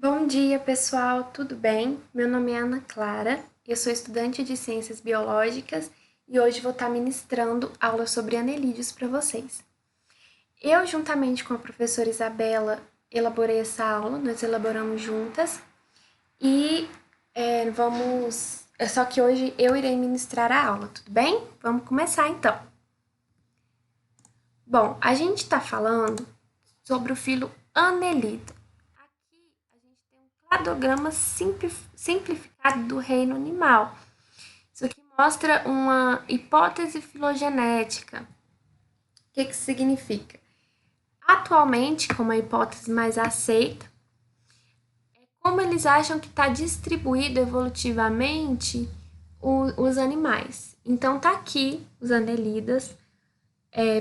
Bom dia, pessoal, tudo bem? Meu nome é Ana Clara, eu sou estudante de Ciências Biológicas e hoje vou estar ministrando aula sobre anelídeos para vocês. Eu, juntamente com a professora Isabela, elaborei essa aula, nós elaboramos juntas e Só que hoje eu irei ministrar a aula, tudo bem? Vamos começar então. Bom, a gente está falando sobre o filo Annelida. Aqui a gente tem um cladograma simplificado do reino animal. Isso aqui mostra uma hipótese filogenética. O que isso significa? Atualmente, como a hipótese mais aceita, é como eles acham que está distribuído evolutivamente os animais. Então, tá aqui os anelidas,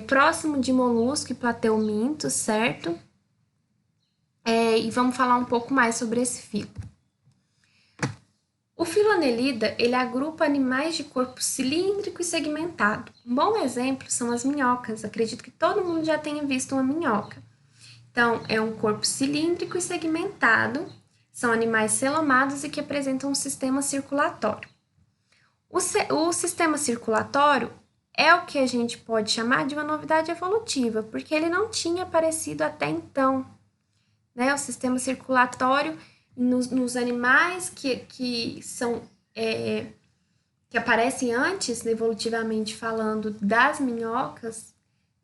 próximo de molusco e plateuminto, certo? E vamos falar um pouco mais sobre esse filo. O filo Annelida, ele agrupa animais de corpo cilíndrico e segmentado. Um bom exemplo são as minhocas. Acredito que todo mundo já tenha visto uma minhoca. Então, é um corpo cilíndrico e segmentado. São animais celomados e que apresentam um sistema circulatório. O sistema circulatório é o que a gente pode chamar de uma novidade evolutiva, porque ele não tinha aparecido até então. Né? O sistema circulatório nos animais que aparecem antes, evolutivamente falando, das minhocas,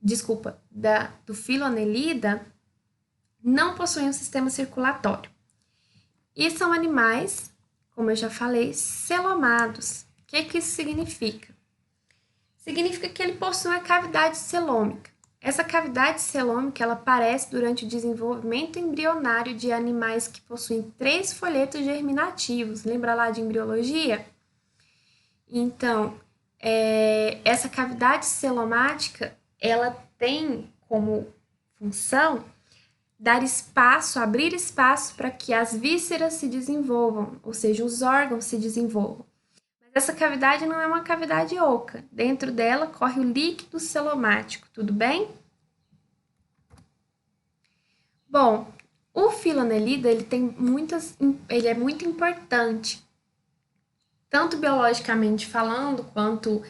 do filo Annelida, não possuem um sistema circulatório. E são animais, como eu já falei, celomados. O que isso significa? Significa que ele possui uma cavidade celômica. Essa cavidade celômica ela aparece durante o desenvolvimento embrionário de animais que possuem 3 folhetos germinativos. Lembra lá de embriologia? Então, essa cavidade celomática ela tem como função dar espaço, abrir espaço para que as vísceras se desenvolvam, ou seja, os órgãos se desenvolvam. Mas essa cavidade não é uma cavidade oca. Dentro dela corre o líquido celomático, tudo bem? Bom, o filo Annelida, ele é muito importante, tanto biologicamente falando, quanto,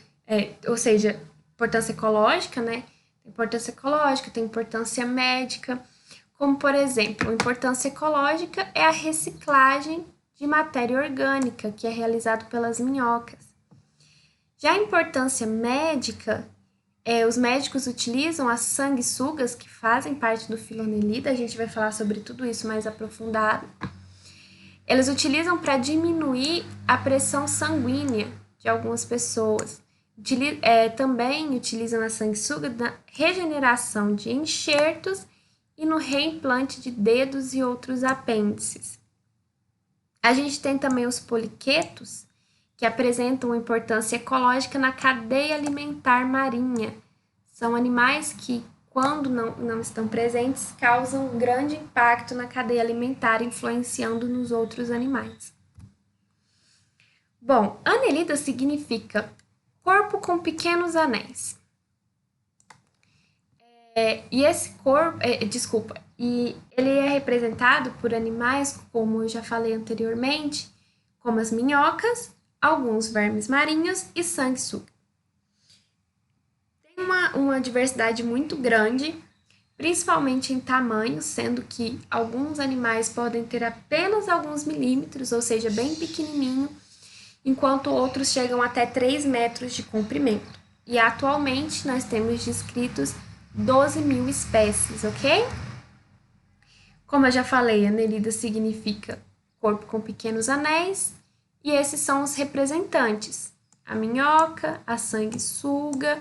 ou seja, importância ecológica, né? Tem importância ecológica, tem importância médica, como, por exemplo, a importância ecológica é a reciclagem de matéria orgânica, que é realizado pelas minhocas. Já a importância médica, os médicos utilizam as sanguessugas, que fazem parte do filo Annelida, a gente vai falar sobre tudo isso mais aprofundado. Eles utilizam para diminuir a pressão sanguínea de algumas pessoas. Também utilizam a sanguessuga na regeneração de enxertos e no reimplante de dedos e outros apêndices. A gente tem também os poliquetos, que apresentam uma importância ecológica na cadeia alimentar marinha. São animais que, quando não estão presentes, causam um grande impacto na cadeia alimentar, influenciando nos outros animais. Bom, Annelida significa corpo com pequenos anéis. E ele é representado por animais, como eu já falei anteriormente, como as minhocas, alguns vermes marinhos e sanguessuga. Tem uma diversidade muito grande, principalmente em tamanho, sendo que alguns animais podem ter apenas alguns milímetros, ou seja, bem pequenininho, enquanto outros chegam até 3 metros de comprimento. E atualmente nós temos descritos 12.000 espécies, ok? Como eu já falei, Annelida significa corpo com pequenos anéis, e esses são os representantes: a minhoca, a sanguessuga.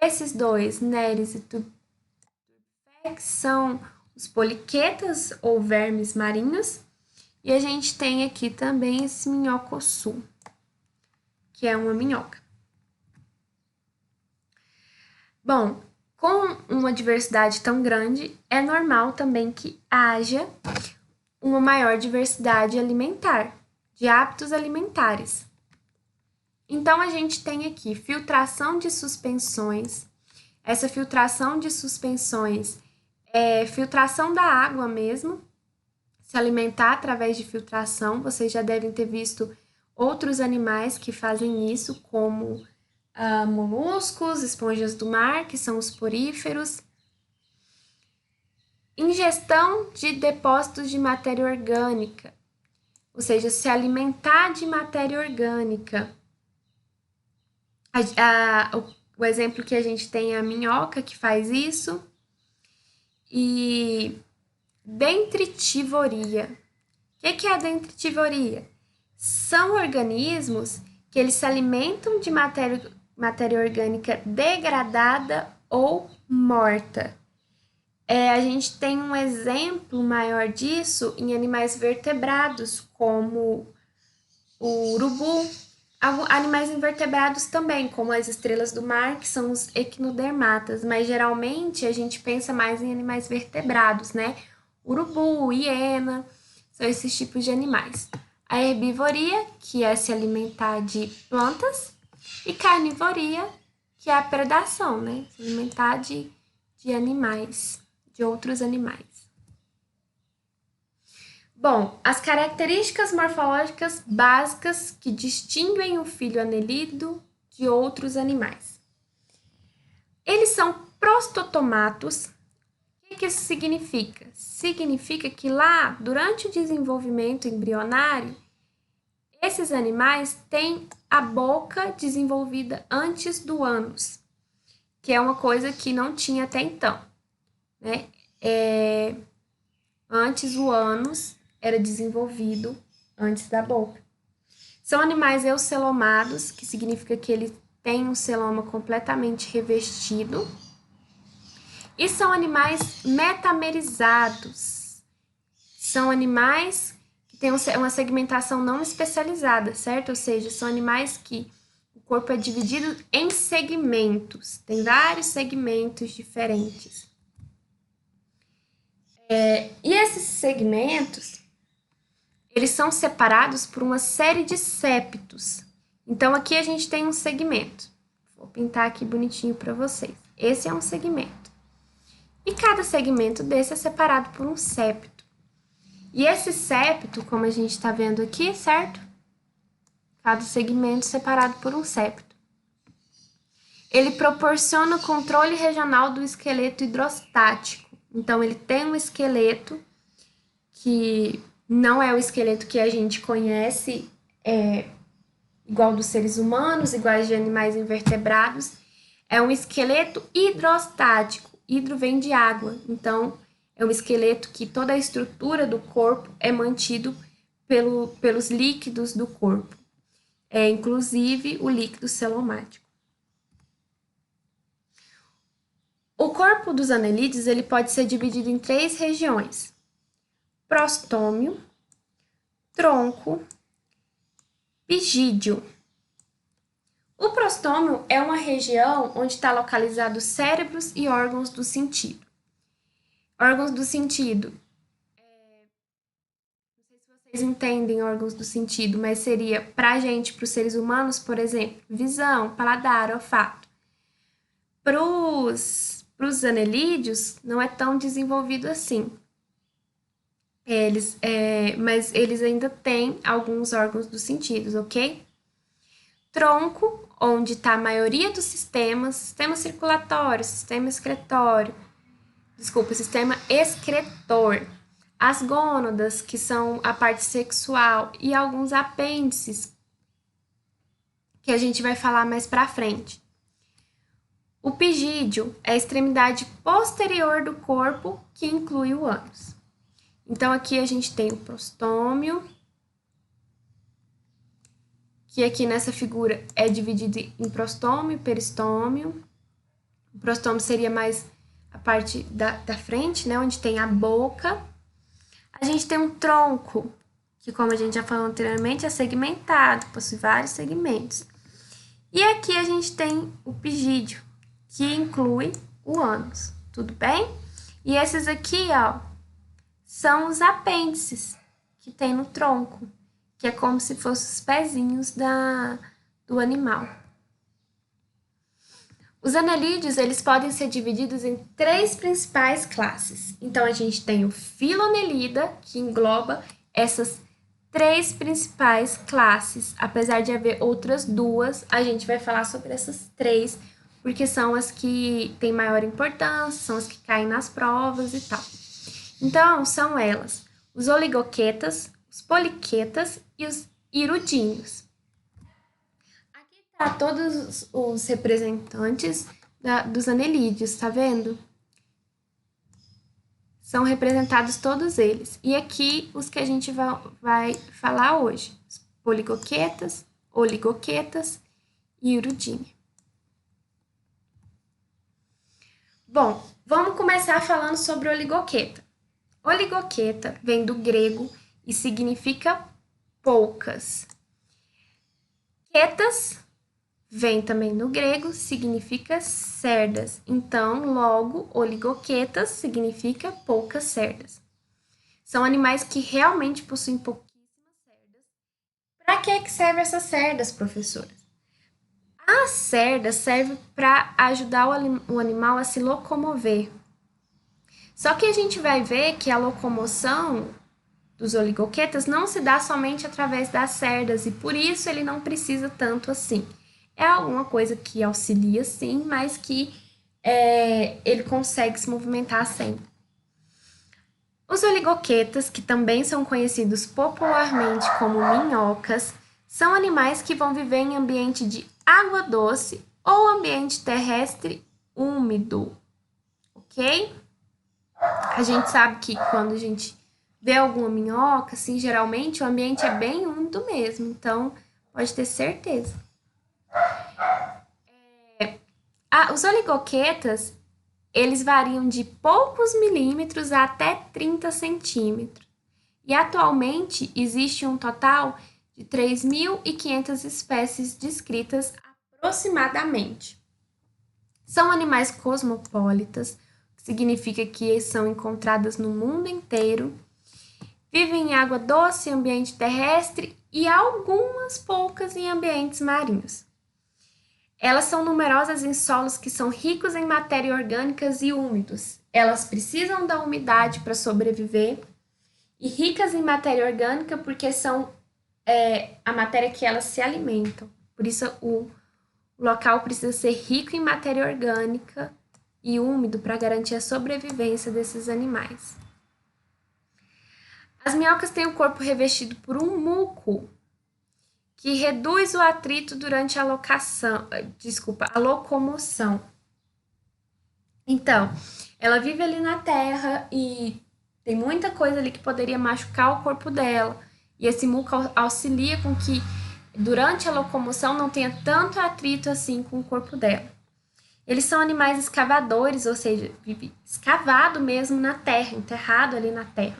Esses dois, Nereis e Turbex, são os poliquetas ou vermes marinhos, e a gente tem aqui também esse minhocossu, que é uma minhoca. Bom, com uma diversidade tão grande, é normal também que haja uma maior diversidade alimentar, de hábitos alimentares. Então, a gente tem aqui filtração de suspensões. Essa filtração de suspensões é filtração da água mesmo, se alimentar através de filtração. Vocês já devem ter visto outros animais que fazem isso, como moluscos, esponjas do mar, que são os poríferos. Ingestão de depósitos de matéria orgânica, ou seja, se alimentar de matéria orgânica. O exemplo que a gente tem é a minhoca, que faz isso. E dentritivoria. O que é a dentritivoria? São organismos que eles se alimentam de matéria orgânica degradada ou morta. A gente tem um exemplo maior disso em animais vertebrados, como o urubu. Animais invertebrados também, como as estrelas do mar, que são os equinodermatas, mas geralmente a gente pensa mais em animais vertebrados, né? Urubu, hiena, são esses tipos de animais. A herbivoria, que é se alimentar de plantas, e carnivoria, que é a predação, né? Se alimentar de animais, de outros animais. Bom, as características morfológicas básicas que distinguem o filho anelídeo de outros animais. Eles são prostotomatos. O que isso significa? Significa que lá, durante o desenvolvimento embrionário, esses animais têm a boca desenvolvida antes do ânus, que é uma coisa que não tinha até então, né? Antes o ânus era desenvolvido antes da boca. São animais eucelomados, que significa que eles têm um celoma completamente revestido. E são animais metamerizados. São animais que têm uma segmentação não especializada, certo? Ou seja, são animais que o corpo é dividido em segmentos. Tem vários segmentos diferentes. E esses segmentos, eles são separados por uma série de septos. Então, aqui a gente tem um segmento. Vou pintar aqui bonitinho para vocês. Esse é um segmento. E cada segmento desse é separado por um septo. E esse septo, como a gente está vendo aqui, certo? Cada segmento separado por um septo. Ele proporciona o controle regional do esqueleto hidrostático. Então, ele tem um esqueleto que não é o esqueleto que a gente conhece, igual dos seres humanos, iguais de animais invertebrados. É um esqueleto hidrostático. Hidro vem de água, então é um esqueleto que toda a estrutura do corpo é mantido pelos líquidos do corpo, inclusive o líquido celomático. O corpo dos anelídeos ele pode ser dividido em 3 regiões: prostômio, tronco, pigídio. O prostômio é uma região onde está localizado cérebros e órgãos do sentido. Órgãos do sentido. Não sei se vocês entendem órgãos do sentido, mas seria pra gente, para os seres humanos, por exemplo, visão, paladar, olfato. Para os anelídeos, não é tão desenvolvido assim. Mas eles ainda têm alguns órgãos dos sentidos, ok? Tronco, onde está a maioria dos sistemas, sistema circulatório, sistema excretor, as gônadas, que são a parte sexual, e alguns apêndices, que a gente vai falar mais pra frente. O pigídio é a extremidade posterior do corpo, que inclui o ânus. Então, aqui a gente tem o prostômio, que aqui nessa figura é dividido em prostômio e peristômio. O prostômio seria mais a parte da frente, né, onde tem a boca. A gente tem um tronco, que como a gente já falou anteriormente, é segmentado, possui vários segmentos. E aqui a gente tem o pigídio, que inclui o ânus, tudo bem? E esses aqui, ó, são os apêndices que tem no tronco, que é como se fossem os pezinhos do animal. Os anelídeos, eles podem ser divididos em 3 principais classes. Então, a gente tem o filonelida, que engloba essas 3 principais classes. Apesar de haver outras 2, a gente vai falar sobre essas 3, porque são as que têm maior importância, são as que caem nas provas e tal. Então, são elas: os oligoquetas, os poliquetas e os irudíneos. Aqui tá todos os representantes dos anelídeos, tá vendo? São representados todos eles. E aqui os que a gente vai falar hoje: os poligoquetas, oligoquetas e irudínea. Bom, vamos começar falando sobre oligoqueta. Oligoqueta vem do grego e significa poucas. Quetas vem também do grego, significa cerdas. Então, logo, oligoquetas significa poucas cerdas. São animais que realmente possuem pouquíssimas cerdas. Para que servem essas cerdas, professora? A cerda serve para ajudar o animal a se locomover. Só que a gente vai ver que a locomoção dos oligoquetas não se dá somente através das cerdas e por isso ele não precisa tanto assim. É alguma coisa que auxilia sim, mas que ele consegue se movimentar sempre. Os oligoquetas, que também são conhecidos popularmente como minhocas, são animais que vão viver em ambiente de água doce ou ambiente terrestre úmido, ok? A gente sabe que quando a gente vê alguma minhoca, assim, geralmente o ambiente é bem úmido mesmo, então pode ter certeza. Os oligoquetas, eles variam de poucos milímetros até 30 centímetros. E atualmente existe um total de 3.500 espécies descritas aproximadamente. São animais cosmopolitas, que significa que são encontradas no mundo inteiro, vivem em água doce, ambiente terrestre e algumas poucas em ambientes marinhos. Elas são numerosas em solos que são ricos em matéria orgânicas e úmidos. Elas precisam da umidade para sobreviver e ricas em matéria orgânica porque são a matéria que elas se alimentam. Por isso o local precisa ser rico em matéria orgânica e úmido para garantir a sobrevivência desses animais. As minhocas têm o corpo revestido por um muco que reduz o atrito durante a locomoção. Então, ela vive ali na terra e tem muita coisa ali que poderia machucar o corpo dela. E esse muco auxilia com que durante a locomoção não tenha tanto atrito assim com o corpo dela. Eles são animais escavadores, ou seja, vive escavado mesmo na terra, enterrado ali na terra.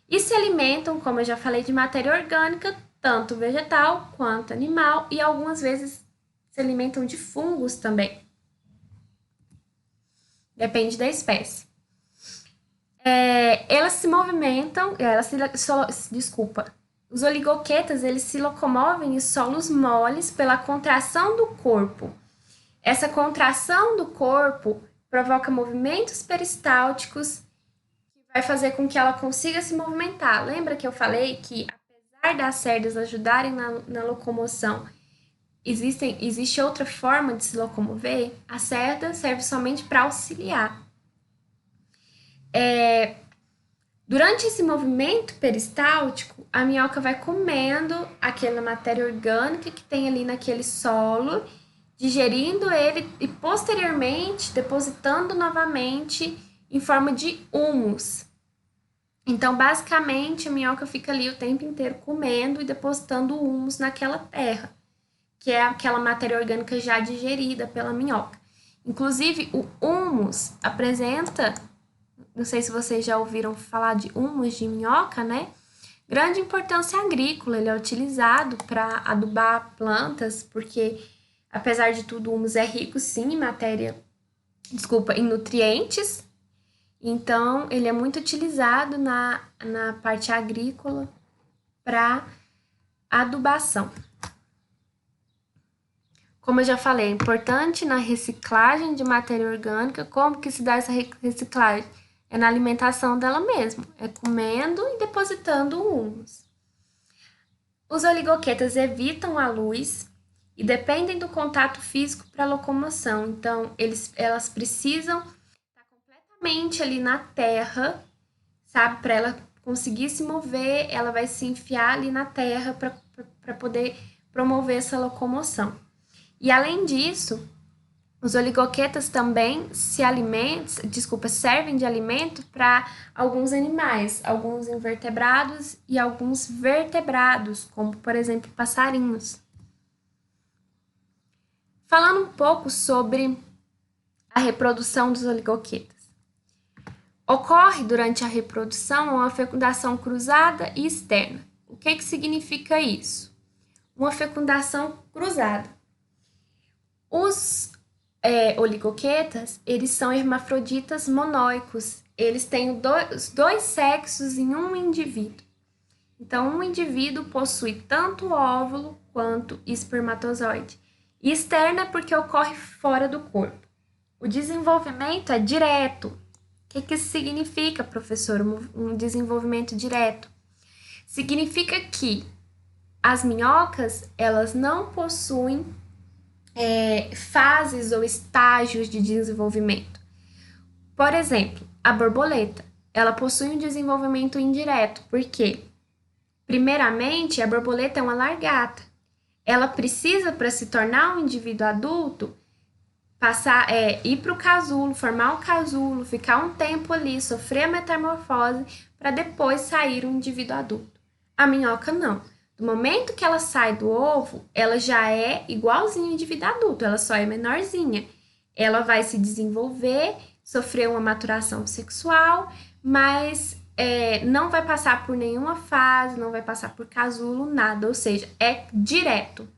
E se alimentam, como eu já falei, de matéria orgânica, tanto vegetal quanto animal, e algumas vezes se alimentam de fungos também. Depende da espécie. Elas se movimentam, os oligoquetas, eles se locomovem em solos moles pela contração do corpo. Essa contração do corpo provoca movimentos peristálticos que vai fazer com que ela consiga se movimentar. Lembra que eu falei que, apesar das cerdas ajudarem na locomoção, existe outra forma de se locomover? A cerda serve somente para auxiliar. Durante esse movimento peristáltico, a minhoca vai comendo aquela matéria orgânica que tem ali naquele solo, digerindo ele e posteriormente depositando novamente em forma de humus. Então, basicamente, a minhoca fica ali o tempo inteiro comendo e depositando humus naquela terra, que é aquela matéria orgânica já digerida pela minhoca. Inclusive, o humus apresenta, não sei se vocês já ouviram falar de humus de minhoca, né? Grande importância agrícola, ele é utilizado para adubar plantas, porque, apesar de tudo, o humus é rico, sim, em nutrientes. Então, ele é muito utilizado na parte agrícola para adubação. como eu já falei, é importante na reciclagem de matéria orgânica. Como que se dá essa reciclagem? É na alimentação dela mesma, é comendo e depositando o humus. Os oligoquetas evitam a luz e dependem do contato físico para locomoção. Então, elas precisam estar completamente ali na terra, sabe? Para ela conseguir se mover, ela vai se enfiar ali na terra para poder promover essa locomoção. E além disso, os oligoquetas também servem de alimento para alguns animais, alguns invertebrados e alguns vertebrados, como por exemplo passarinhos. Falando um pouco sobre a reprodução dos oligoquetas. Ocorre durante a reprodução uma fecundação cruzada e externa. O que significa isso? Uma fecundação cruzada. Os oligoquetas, eles são hermafroditas monóicos. Eles têm os dois sexos em um indivíduo. Então, um indivíduo possui tanto óvulo quanto espermatozoide. E externa é porque ocorre fora do corpo. O desenvolvimento é direto. O que isso significa, professor, um desenvolvimento direto? Significa que as minhocas, elas não possuem fases ou estágios de desenvolvimento. Por exemplo, a borboleta, ela possui um desenvolvimento indireto. Por quê? Primeiramente, a borboleta é uma lagarta. Ela precisa, para se tornar um indivíduo adulto, ir para o casulo, formar um casulo, ficar um tempo ali, sofrer a metamorfose, para depois sair um indivíduo adulto. A minhoca não. No momento que ela sai do ovo, ela já é igualzinha ao indivíduo adulto, ela só é menorzinha. Ela vai se desenvolver, sofrer uma maturação sexual, mas não vai passar por nenhuma fase, não vai passar por casulo, nada, ou seja, é direto.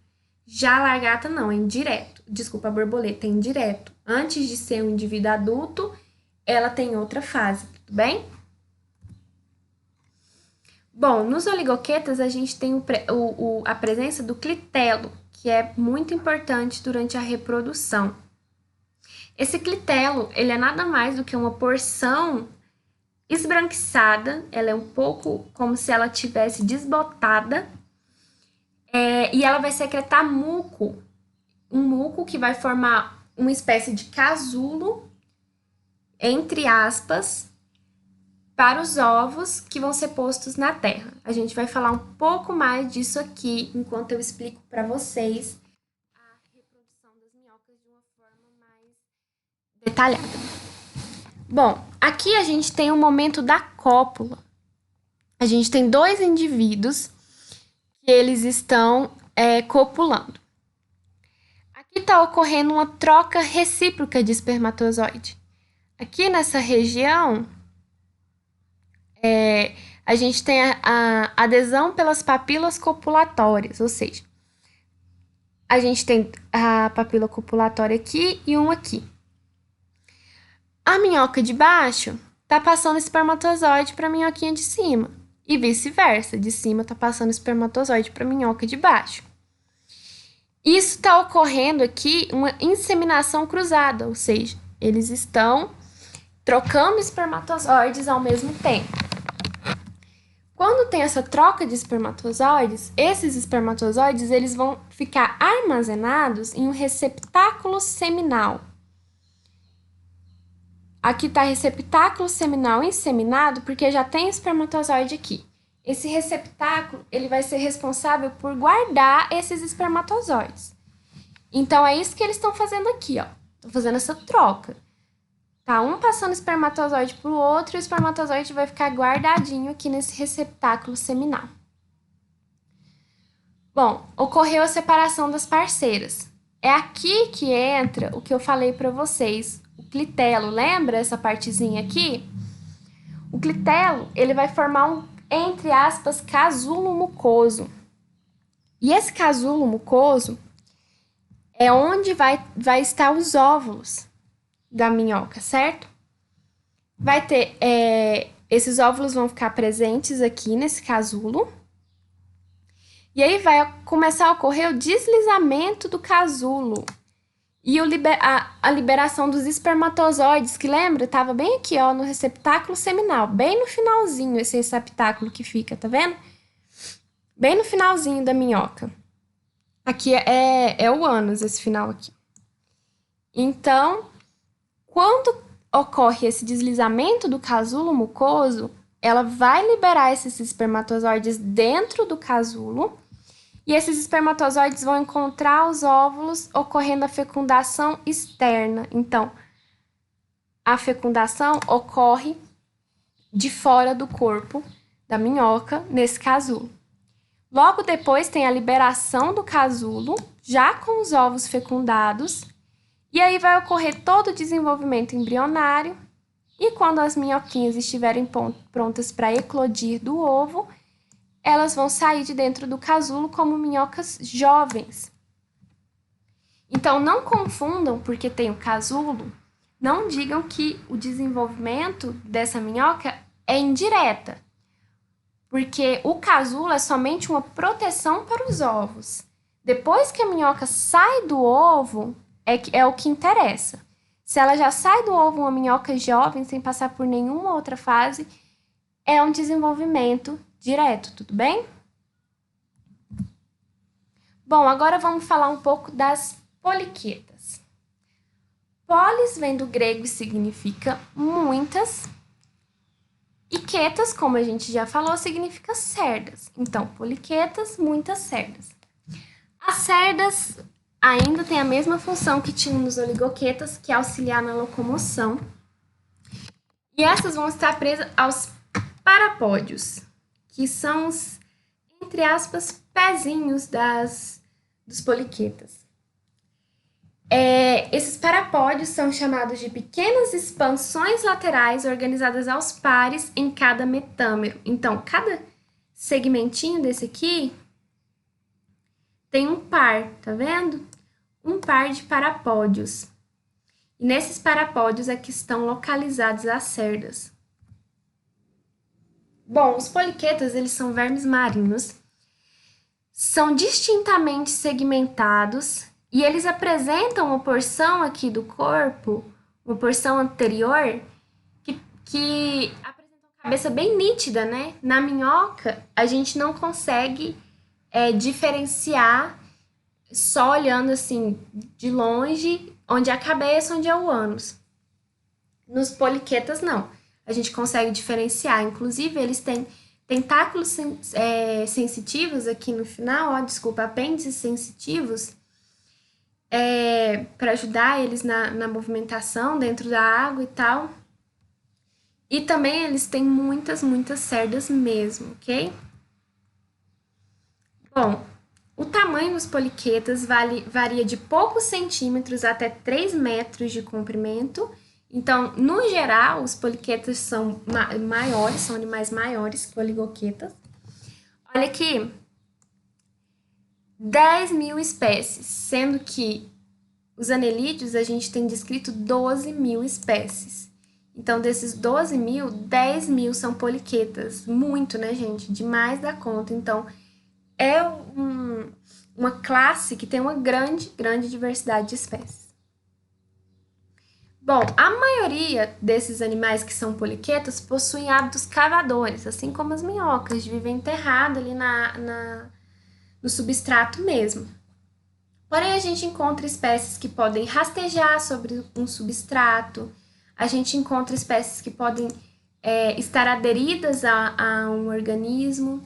Já a lagarta não, é indireto. Desculpa, a borboleta é indireto. Antes de ser um indivíduo adulto, ela tem outra fase, tudo bem? Bom, nos oligoquetas a gente tem a presença do clitelo, que é muito importante durante a reprodução. Esse clitelo, ele é nada mais do que uma porção esbranquiçada, ela é um pouco como se ela tivesse desbotada, e ela vai secretar muco, um muco que vai formar uma espécie de casulo, entre aspas, para os ovos que vão ser postos na terra. A gente vai falar um pouco mais disso aqui, enquanto eu explico para vocês a reprodução das minhocas de uma forma mais detalhada. Bom, aqui a gente tem o momento da cópula. A gente tem dois indivíduos que eles estão copulando. Aqui está ocorrendo uma troca recíproca de espermatozoide. Aqui nessa região, a gente tem a adesão pelas papilas copulatórias, ou seja, a gente tem a papila copulatória aqui e uma aqui. A minhoca de baixo tá passando espermatozoide para a minhoquinha de cima e vice-versa, de cima tá passando espermatozoide para a minhoca de baixo. Isso está ocorrendo aqui uma inseminação cruzada, ou seja, eles estão trocando espermatozoides ao mesmo tempo. Quando tem essa troca de espermatozoides, esses espermatozoides eles vão ficar armazenados em um receptáculo seminal. Aqui está receptáculo seminal inseminado porque já tem espermatozoide aqui. Esse receptáculo ele vai ser responsável por guardar esses espermatozoides. Então, é isso que eles estão fazendo aqui, ó. Estão fazendo essa troca. Tá um passando espermatozoide para o outro e o espermatozoide vai ficar guardadinho aqui nesse receptáculo seminal. Bom, ocorreu a separação das parceiras. É aqui que entra o que eu falei para vocês, o clitelo. Lembra essa partezinha aqui? O clitelo, ele vai formar um, entre aspas, casulo mucoso. E esse casulo mucoso é onde vai estar os óvulos da minhoca, certo? Vai ter, esses óvulos vão ficar presentes aqui nesse casulo. E aí vai começar a ocorrer o deslizamento do casulo. E a liberação dos espermatozoides, que lembra? Tava bem aqui, ó, no receptáculo seminal. Bem no finalzinho esse receptáculo que fica, tá vendo? Bem no finalzinho da minhoca. Aqui é o ânus, esse final aqui. Então, quando ocorre esse deslizamento do casulo mucoso, ela vai liberar esses espermatozoides dentro do casulo e esses espermatozoides vão encontrar os óvulos ocorrendo a fecundação externa. Então, a fecundação ocorre de fora do corpo da minhoca, nesse casulo. Logo depois tem a liberação do casulo, já com os ovos fecundados, e aí vai ocorrer todo o desenvolvimento embrionário, e quando as minhoquinhas estiverem prontas para eclodir do ovo, elas vão sair de dentro do casulo como minhocas jovens. Então, não confundam, porque tem o casulo, não digam que o desenvolvimento dessa minhoca é indireta, porque o casulo é somente uma proteção para os ovos. Depois que a minhoca sai do ovo, é o que interessa. Se ela já sai do ovo uma minhoca jovem, sem passar por nenhuma outra fase, é um desenvolvimento direto, tudo bem? Bom, agora vamos falar um pouco das poliquetas. Polis vem do grego e significa muitas, e quetas, como a gente já falou, significa cerdas. Então, poliquetas, muitas cerdas. As cerdas ainda têm a mesma função que tinham nos oligoquetas, que é auxiliar na locomoção. E essas vão estar presas aos parapódios, que são os, entre aspas, pezinhos dos poliquetas. Esses parapódios são chamados de pequenas expansões laterais organizadas aos pares em cada metâmero. Então, cada segmentinho desse aqui tem um par, tá vendo? Um par de parapódios. E nesses parapódios é que estão localizadas as cerdas. Bom, os poliquetas, eles são vermes marinhos, são distintamente segmentados e eles apresentam uma porção aqui do corpo, uma porção anterior, que apresenta uma cabeça bem nítida, né? Na minhoca, a gente não consegue diferenciar só olhando assim de longe onde é a cabeça, onde é o ânus. Nos poliquetas, não. A gente consegue diferenciar. Inclusive, eles têm tentáculos sensitivos aqui no final, apêndices sensitivos, para ajudar eles na movimentação dentro da água e tal. E também eles têm muitas cerdas mesmo, ok? Bom, o tamanho dos poliquetas varia de poucos centímetros até 3 metros de comprimento. Então, no geral, os poliquetas são maiores, são animais maiores que oligoquetas. Olha aqui, 10.000 espécies, sendo que os anelídeos a gente tem descrito 12.000 espécies. Então, desses 12.000, 10.000 são poliquetas. Muito, né, gente? Demais da conta. Então, é uma classe que tem uma grande diversidade de espécies. Bom, a maioria desses animais que são poliquetas possuem hábitos cavadores, assim como as minhocas, de viver enterrado ali no substrato mesmo. Porém, a gente encontra espécies que podem rastejar sobre um substrato, a gente encontra espécies que podem estar aderidas a um organismo,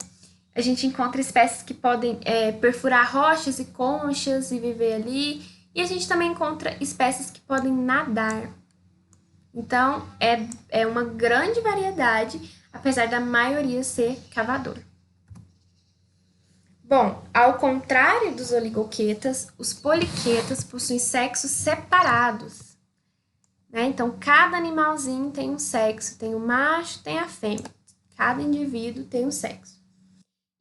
a gente encontra espécies que podem perfurar rochas e conchas e viver ali, e a gente também encontra espécies que podem nadar. Então, é uma grande variedade, apesar da maioria ser cavadora. Bom, ao contrário dos oligoquetas, os poliquetas possuem sexos separados, né? Então, cada animalzinho tem um sexo, tem o macho, tem a fêmea. Cada indivíduo tem um sexo.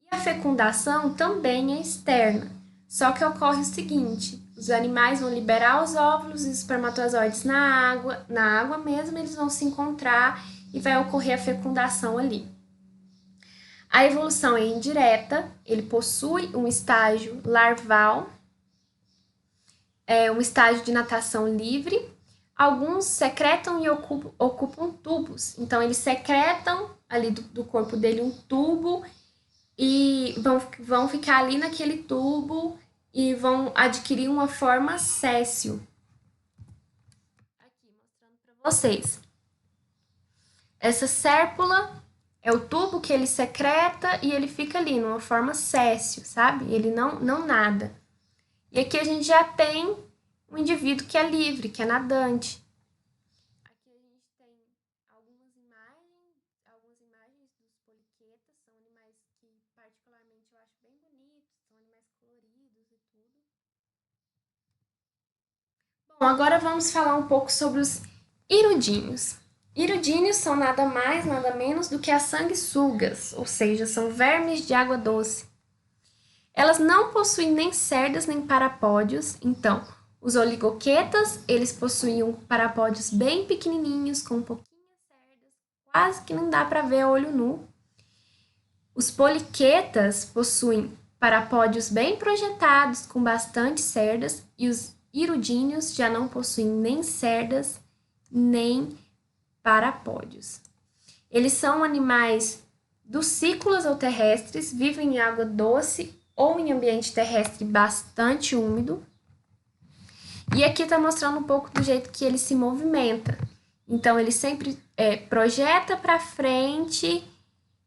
E a fecundação também é externa, só que ocorre o seguinte: os animais vão liberar os óvulos e os espermatozoides na água mesmo, eles vão se encontrar e vai ocorrer a fecundação ali. A evolução é indireta, ele possui um estágio larval, um estágio de natação livre. Alguns secretam e ocupam tubos, então eles secretam ali do corpo dele um tubo e vão ficar ali naquele tubo e vão adquirir uma forma séssil. Aqui, mostrando para vocês. Essa sérpula é o tubo que ele secreta e ele fica ali numa forma séssil, sabe? Ele não nada. E aqui a gente já tem um indivíduo que é livre, que é nadante. Aqui a gente tem algumas imagens dos poliquetas, são animais que particularmente eu acho bem bonitos, são animais coloridos e tudo. Bom, agora vamos falar um pouco sobre os hirudíneos. Hirudíneos são nada mais, nada menos do que as sanguessugas, ou seja, são vermes de água doce. Elas não possuem nem cerdas nem parapódios, então os oligoquetas, eles possuíam parapódios bem pequenininhos, com pouquinhas cerdas, quase que não dá para ver a olho nu. Os poliquetas possuem parapódios bem projetados, com bastante cerdas, e os hirudíneos já não possuem nem cerdas, nem parapódios. Eles são animais ducícolas ou terrestres, vivem em água doce ou em ambiente terrestre bastante úmido. E aqui está mostrando um pouco do jeito que ele se movimenta. Então, ele sempre projeta para frente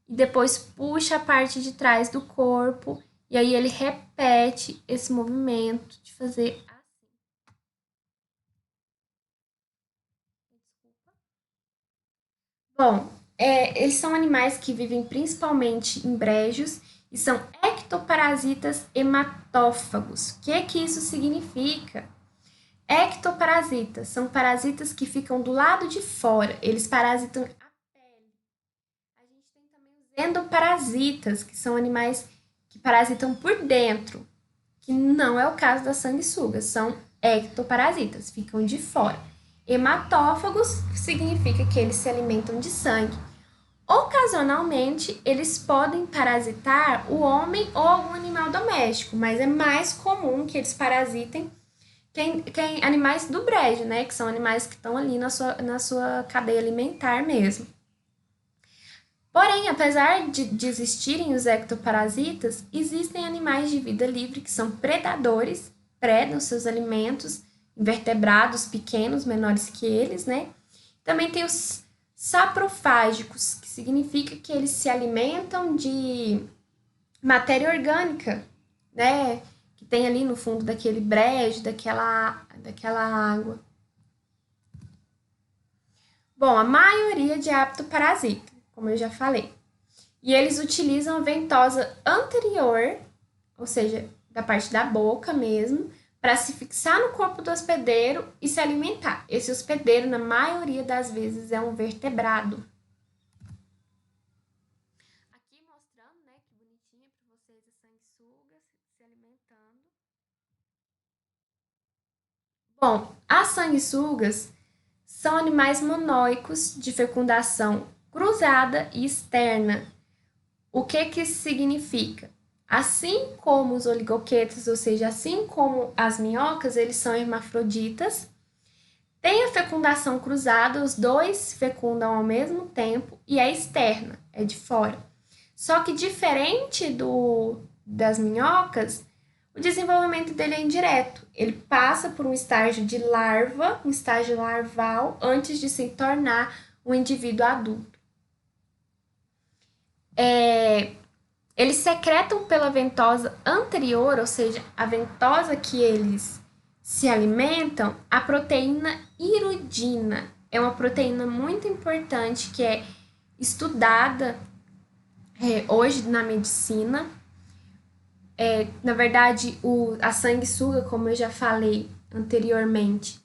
e depois puxa a parte de trás do corpo. E aí ele repete esse movimento de fazer assim. Bom, eles são animais que vivem principalmente em brejos e são ectoparasitas hematófagos. O que isso significa? Ectoparasitas são parasitas que ficam do lado de fora, eles parasitam a pele. A gente tem também os endoparasitas, que são animais que parasitam por dentro, que não é o caso das sanguessugas, são ectoparasitas, ficam de fora. Hematófagos significa que eles se alimentam de sangue. Ocasionalmente, eles podem parasitar o homem ou algum animal doméstico, mas é mais comum que eles parasitem quem animais do brejo, né? Que são animais que estão ali na sua cadeia alimentar mesmo. Porém, apesar de existirem os ectoparasitas, existem animais de vida livre que são predadores, predam seus alimentos, invertebrados pequenos, menores que eles, né? Também tem os saprofágicos, que significa que eles se alimentam de matéria orgânica, né? Que tem ali no fundo daquele brejo, daquela água. Bom, a maioria de hábito parasita, como eu já falei. E eles utilizam a ventosa anterior, ou seja, da parte da boca mesmo, para se fixar no corpo do hospedeiro e se alimentar. Esse hospedeiro, na maioria das vezes, é um vertebrado. Aqui mostrando, né, que bonitinha para vocês a sanguessuga se alimentando. Bom, as sanguessugas são animais monóicos de fecundação cruzada e externa. O que isso significa? Assim como os oligoquetos, ou seja, assim como as minhocas, eles são hermafroditas. Tem a fecundação cruzada, os dois fecundam ao mesmo tempo e é externa, é de fora. Só que diferente das minhocas, o desenvolvimento dele é indireto. Ele passa por um estágio de larva, um estágio larval, antes de se tornar um indivíduo adulto. Eles secretam pela ventosa anterior, ou seja, a ventosa que eles se alimentam, a proteína hirudina. É uma proteína muito importante que é estudada hoje na medicina. Na verdade, a sanguessuga, como eu já falei anteriormente,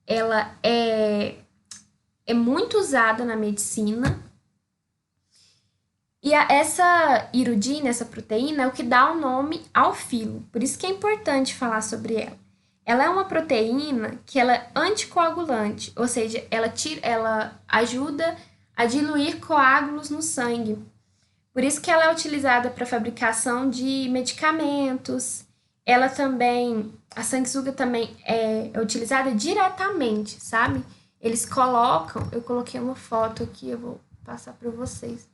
ela é muito usada na medicina. E essa hirudina, essa proteína, é o que dá o nome ao filo. Por isso que é importante falar sobre ela. Ela é uma proteína que ela é anticoagulante, ou seja, ela ajuda a diluir coágulos no sangue. Por isso que ela é utilizada para fabricação de medicamentos. Ela também, a sanguessuga também é utilizada diretamente, sabe? Eles colocam, eu coloquei uma foto aqui, eu vou passar para vocês.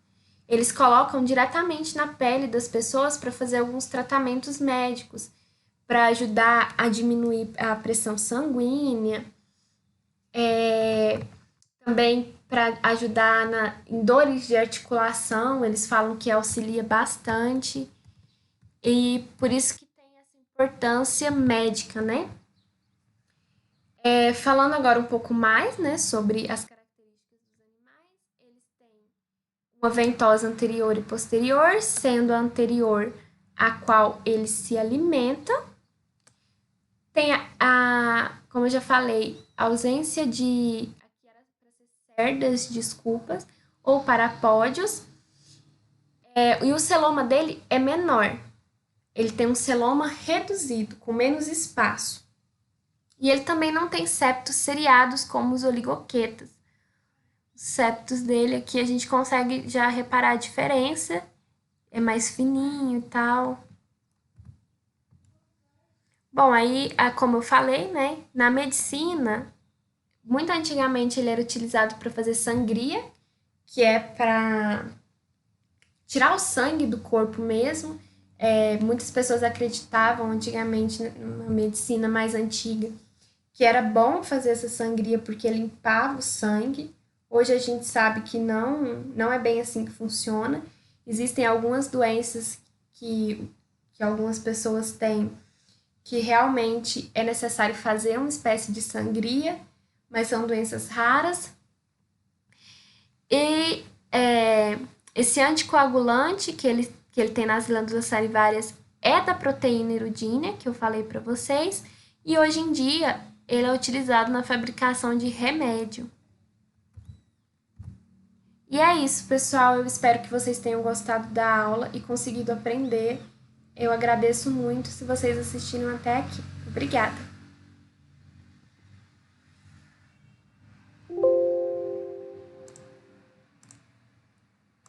Eles colocam diretamente na pele das pessoas para fazer alguns tratamentos médicos, para ajudar a diminuir a pressão sanguínea, também para ajudar em dores de articulação, eles falam que auxilia bastante, e por isso que tem essa importância médica, né? Falando agora um pouco mais, né, sobre as características dos animais, eles têm uma ventosa anterior e posterior, sendo a anterior a qual ele se alimenta. Tem como eu já falei, ausência de, aqui era para ser cerdas, desculpas, ou parapódios, e o celoma dele é menor. Ele tem um celoma reduzido, com menos espaço. E ele também não tem septos seriados como os oligoquetas. Os septos dele aqui a gente consegue já reparar a diferença, é mais fininho e tal. Bom, aí, como eu falei, né, na medicina, muito antigamente ele era utilizado para fazer sangria, que é para tirar o sangue do corpo mesmo. Muitas pessoas acreditavam antigamente na medicina mais antiga que era bom fazer essa sangria porque limpava o sangue. Hoje a gente sabe que não é bem assim que funciona. Existem algumas doenças que algumas pessoas têm que realmente é necessário fazer uma espécie de sangria, mas são doenças raras. E esse anticoagulante que ele tem nas glândulas salivárias é da proteína hirudínea, que eu falei para vocês, e hoje em dia ele é utilizado na fabricação de remédio. E é isso, pessoal. Eu espero que vocês tenham gostado da aula e conseguido aprender. Eu agradeço muito se vocês assistiram até aqui. Obrigada!